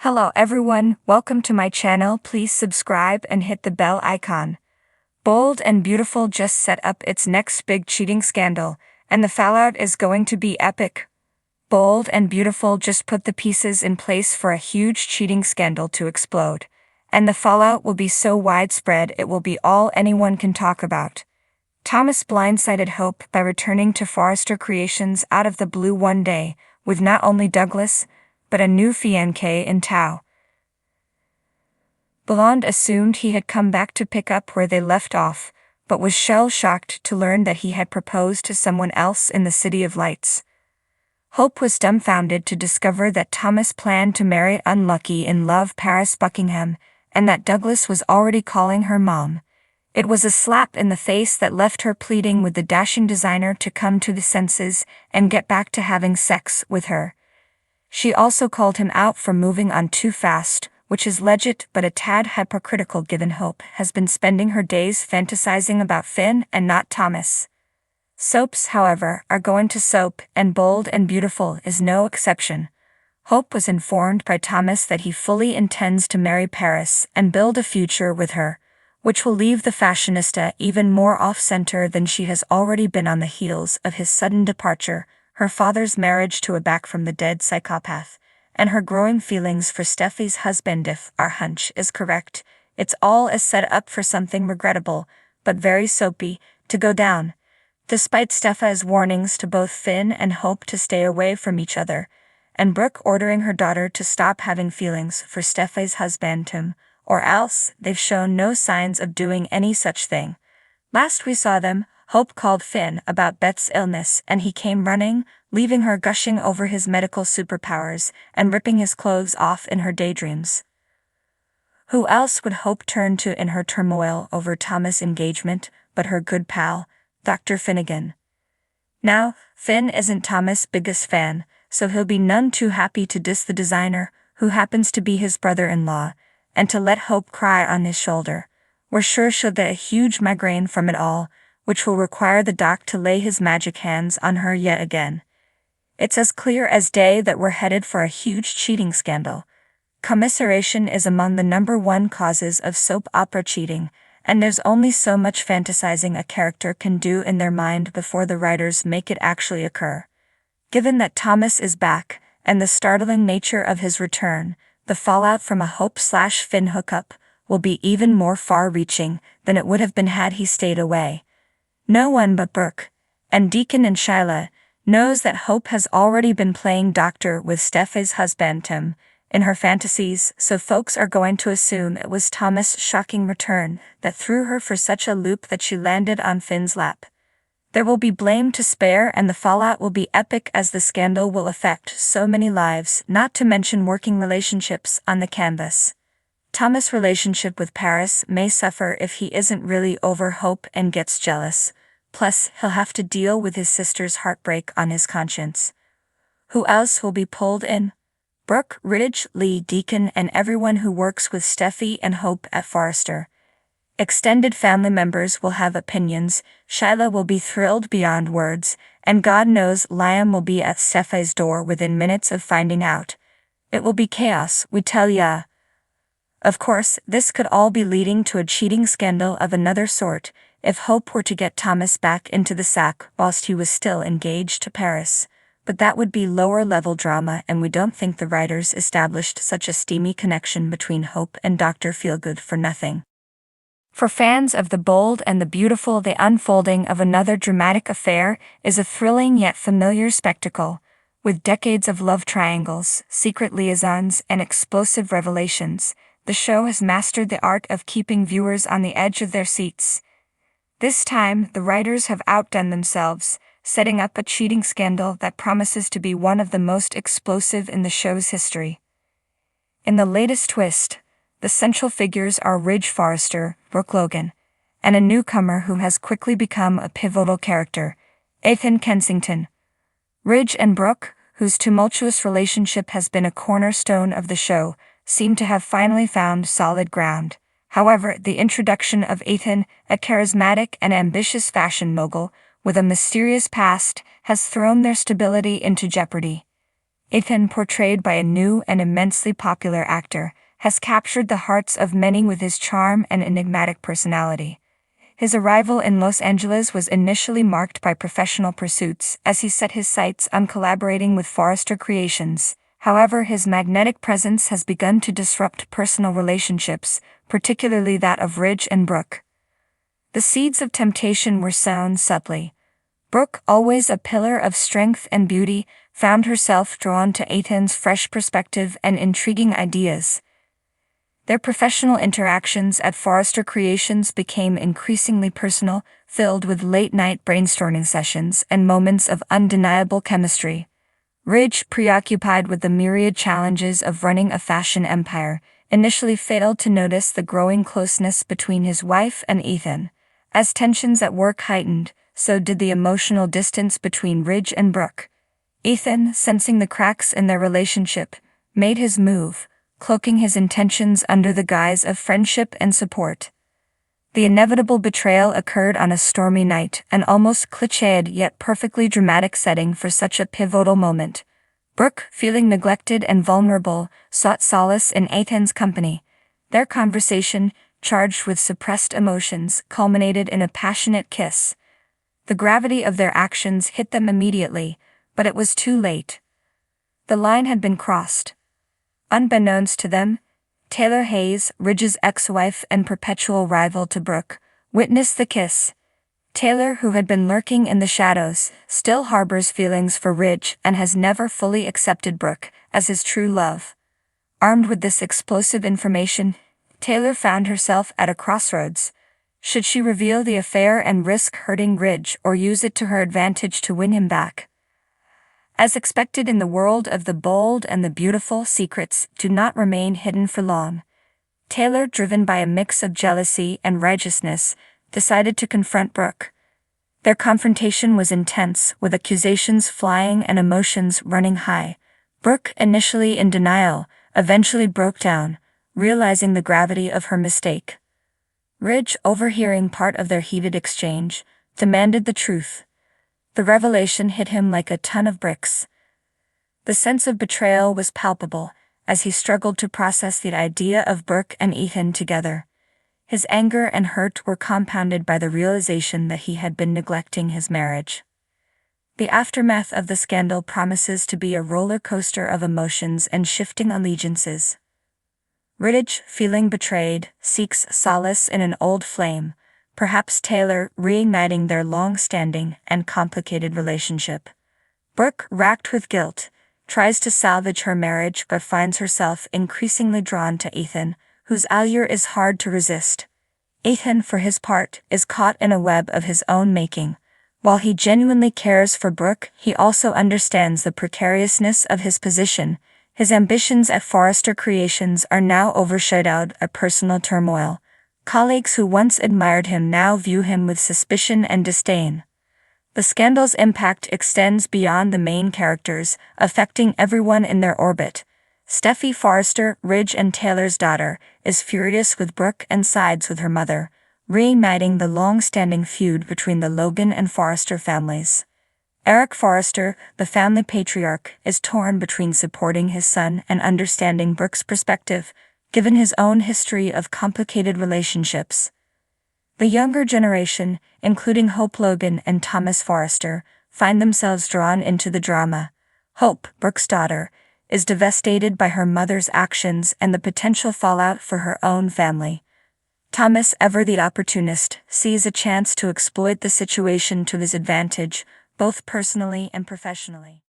Hello everyone, welcome to my channel. Please subscribe and hit the bell icon. Bold and Beautiful just set up its next big cheating scandal, and the fallout is going to be epic. Bold and Beautiful just put the pieces in place for a huge cheating scandal to explode, and the fallout will be so widespread it will be all anyone can talk about. Thomas blindsided Hope by returning to Forrester Creations out of the blue one day, with not only Douglas, but a new fiancé in tow. Blonde assumed he had come back to pick up where they left off, but was shell-shocked to learn that he had proposed to someone else in the City of Lights. Hope was dumbfounded to discover that Thomas planned to marry unlucky in love Paris Buckingham, and that Douglas was already calling her mom. It was a slap in the face that left her pleading with the dashing designer to come to the senses and get back to having sex with her. She also called him out for moving on too fast, which is legit but a tad hypocritical given Hope has been spending her days fantasizing about Finn and not Thomas. Soaps, however, are going to soap, and Bold and Beautiful is no exception. Hope was informed by Thomas that he fully intends to marry Paris and build a future with her, which will leave the fashionista even more off-center than she has already been on the heels of his sudden departure, her father's marriage to a back-from-the-dead psychopath, and her growing feelings for Steffi's husband. If our hunch is correct, it's all is set up for something regrettable, but very soapy, to go down. Despite Steffi's warnings to both Finn and Hope to stay away from each other, and Brooke ordering her daughter to stop having feelings for Steffi's husband Tim, or else they've shown no signs of doing any such thing. Last we saw them, Hope called Finn about Beth's illness and he came running, leaving her gushing over his medical superpowers and ripping his clothes off in her daydreams. Who else would Hope turn to in her turmoil over Thomas' engagement but her good pal, Dr. Finnegan? Now, Finn isn't Thomas' biggest fan, so he'll be none too happy to diss the designer, who happens to be his brother-in-law, and to let Hope cry on his shoulder. We're sure she'll get a huge migraine from it all, which will require the doc to lay his magic hands on her yet again. It's as clear as day that we're headed for a huge cheating scandal. Commiseration is among the #1 causes of soap opera cheating, and there's only so much fantasizing a character can do in their mind before the writers make it actually occur. Given that Thomas is back, and the startling nature of his return, the fallout from a Hope/Finn hookup will be even more far-reaching than it would have been had he stayed away. No one but Brooke, and Deacon and Shyla, knows that Hope has already been playing doctor with Steffi's husband Tim in her fantasies, so folks are going to assume it was Thomas' shocking return that threw her for such a loop that she landed on Finn's lap. There will be blame to spare, and the fallout will be epic as the scandal will affect so many lives, not to mention working relationships on the canvas. Thomas' relationship with Paris may suffer if he isn't really over Hope and gets jealous, plus he'll have to deal with his sister's heartbreak on his conscience. Who else will be pulled in? Brooke, Ridge, Lee, Deacon, and everyone who works with Steffi and Hope at Forrester. Extended family members will have opinions, Shyla will be thrilled beyond words, and God knows Liam will be at Steffi's door within minutes of finding out. It will be chaos, we tell ya. Of course, this could all be leading to a cheating scandal of another sort, if Hope were to get Thomas back into the sack whilst he was still engaged to Paris. But that would be lower-level drama, and we don't think the writers established such a steamy connection between Hope and Dr. Feelgood for nothing. For fans of the Bold and the Beautiful, the unfolding of another dramatic affair is a thrilling yet familiar spectacle, with decades of love triangles, secret liaisons, and explosive revelations. The show has mastered the art of keeping viewers on the edge of their seats. This time, the writers have outdone themselves, setting up a cheating scandal that promises to be one of the most explosive in the show's history. In the latest twist, the central figures are Ridge Forrester, Brooke Logan, and a newcomer who has quickly become a pivotal character, Ethan Kensington. Ridge and Brooke, whose tumultuous relationship has been a cornerstone of the show, seem to have finally found solid ground. However, the introduction of Ethan, a charismatic and ambitious fashion mogul with a mysterious past, has thrown their stability into jeopardy. Ethan, portrayed by a new and immensely popular actor, has captured the hearts of many with his charm and enigmatic personality. His arrival in Los Angeles was initially marked by professional pursuits as he set his sights on collaborating with Forrester Creations. However, his magnetic presence has begun to disrupt personal relationships, particularly that of Ridge and Brooke. The seeds of temptation were sown subtly. Brooke, always a pillar of strength and beauty, found herself drawn to Ethan's fresh perspective and intriguing ideas. Their professional interactions at Forrester Creations became increasingly personal, filled with late-night brainstorming sessions and moments of undeniable chemistry. Ridge, preoccupied with the myriad challenges of running a fashion empire, initially failed to notice the growing closeness between his wife and Ethan. As tensions at work heightened, so did the emotional distance between Ridge and Brooke. Ethan, sensing the cracks in their relationship, made his move, cloaking his intentions under the guise of friendship and support. The inevitable betrayal occurred on a stormy night, an almost cliched yet perfectly dramatic setting for such a pivotal moment. Brooke, feeling neglected and vulnerable, sought solace in Ethan's company. Their conversation, charged with suppressed emotions, culminated in a passionate kiss. The gravity of their actions hit them immediately, but it was too late. The line had been crossed. Unbeknownst to them, Taylor Hayes, Ridge's ex-wife and perpetual rival to Brooke, witnessed the kiss. Taylor, who had been lurking in the shadows, still harbors feelings for Ridge and has never fully accepted Brooke as his true love. Armed with this explosive information, Taylor found herself at a crossroads. Should she reveal the affair and risk hurting Ridge or use it to her advantage to win him back? As expected in the world of the bold and the beautiful, secrets do not remain hidden for long. Taylor, driven by a mix of jealousy and righteousness, decided to confront Brooke. Their confrontation was intense, with accusations flying and emotions running high. Brooke, initially in denial, eventually broke down, realizing the gravity of her mistake. Ridge, overhearing part of their heated exchange, demanded the truth. The revelation hit him like a ton of bricks. The sense of betrayal was palpable, as he struggled to process the idea of Brooke and Ethan together. His anger and hurt were compounded by the realization that he had been neglecting his marriage. The aftermath of the scandal promises to be a roller coaster of emotions and shifting allegiances. Ridge, feeling betrayed, seeks solace in an old flame, perhaps Taylor, reigniting their long-standing and complicated relationship. Brooke, racked with guilt, tries to salvage her marriage but finds herself increasingly drawn to Ethan, whose allure is hard to resist. Ethan, for his part, is caught in a web of his own making. While he genuinely cares for Brooke, he also understands the precariousness of his position. His ambitions at Forrester Creations are now overshadowed by personal turmoil. Colleagues who once admired him now view him with suspicion and disdain. The scandal's impact extends beyond the main characters, affecting everyone in their orbit. Steffi Forrester, Ridge and Taylor's daughter, is furious with Brooke and sides with her mother, reigniting the long-standing feud between the Logan and Forrester families. Eric Forrester, the family patriarch, is torn between supporting his son and understanding Brooke's perspective, given his own history of complicated relationships. The younger generation, including Hope Logan and Thomas Forrester, find themselves drawn into the drama. Hope, Brooke's daughter, is devastated by her mother's actions and the potential fallout for her own family. Thomas, ever the opportunist, sees a chance to exploit the situation to his advantage, both personally and professionally.